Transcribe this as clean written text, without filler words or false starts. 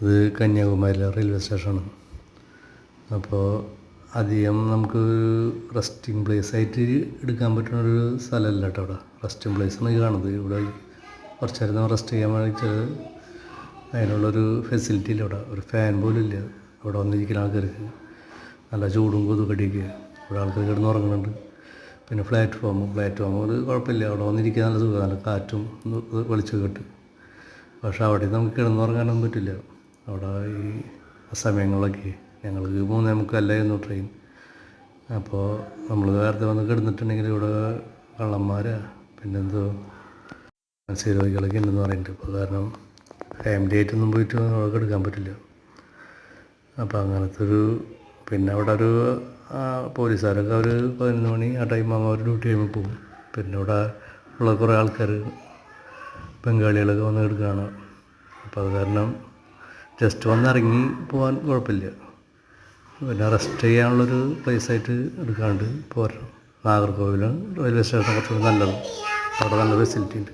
ഇത് കന്യാകുമാരിയിലെ റെയിൽവേ സ്റ്റേഷനാണ്. അപ്പോൾ അധികം നമുക്ക് റെസ്റ്റിംഗ് പ്ലേസ് ആയിട്ട് എടുക്കാൻ പറ്റുന്നൊരു സ്ഥലമല്ല കേട്ടോ. അവിടെ റെസ്റ്റിംഗ് പ്ലേസാണ് ഈ കാണുന്നത്. ഇവിടെ കുറച്ച് നേരം നമ്മൾ റെസ്റ്റ് ചെയ്യാൻ വേണ്ടിയിട്ട് അതിനുള്ളൊരു ഫെസിലിറ്റി ഇല്ല. ഇവിടെ ഒരു ഫാൻ പോലും ഇല്ല. അവിടെ വന്നിരിക്കുന്ന ആൾക്കാർക്ക് നല്ല ചൂടും കൊതുകടിയൊക്കെ. ഇവിടെ ആൾക്കാർ കിടന്ന് ഉറങ്ങുന്നുണ്ട്. പിന്നെ പ്ലാറ്റ്ഫോമിൽ കുഴപ്പമില്ല. അവിടെ വന്നിരിക്കാൻ നല്ല സുഖം, നല്ല കാറ്റും വെളിച്ചമൊക്കെ കിട്ടും. പക്ഷേ അവിടെ നമുക്ക് കിടന്നുറങ്ങാനൊന്നും പറ്റില്ല. അവിടെ ഈ സമയങ്ങളിലൊക്കെ ഞങ്ങൾക്ക് 3:45 ട്രെയിൻ. അപ്പോൾ നമ്മൾ നേരത്തെ വന്ന് കിടന്നിട്ടുണ്ടെങ്കിൽ ഇവിടെ കള്ളന്മാരാ പിന്നെന്തോ മത്സ്യരോഗികളൊക്കെ ഉണ്ടെന്ന് പറയുന്നുണ്ട്. ഇപ്പോൾ കാരണം ഫാമിലി ആയിട്ടൊന്നും പോയിട്ട് അവിടെ കിടക്കാൻ പറ്റില്ല. അപ്പോൾ അങ്ങനത്തെ പിന്നെ അവിടെ ഒരു പോലീസുകാരൊക്കെ 11 മണി ആ ടൈമാകുമ്പോൾ അവർ ഡ്യൂട്ടി കഴിയുമ്പോൾ പോകും. പിന്നെ ഇവിടെ ഉള്ള കുറേ ആൾക്കാർ ബംഗാളികളൊക്കെ വന്ന് കിടക്കുകയാണ്. അപ്പോൾ അത് കാരണം ജസ്റ്റ് വന്നിറങ്ങി പോകാൻ കുഴപ്പമില്ല. പിന്നെ റെസ്റ്റ് ചെയ്യാനുള്ളൊരു പ്ലേസായിട്ട് എടുക്കാണ്ട് പോരണം. നാഗർകോവിലും റെയിൽവേ സ്റ്റേഷൻ കുറച്ചുകൂടി നല്ലത്. അവിടെ നല്ല ഫെസിലിറ്റി ഉണ്ട്.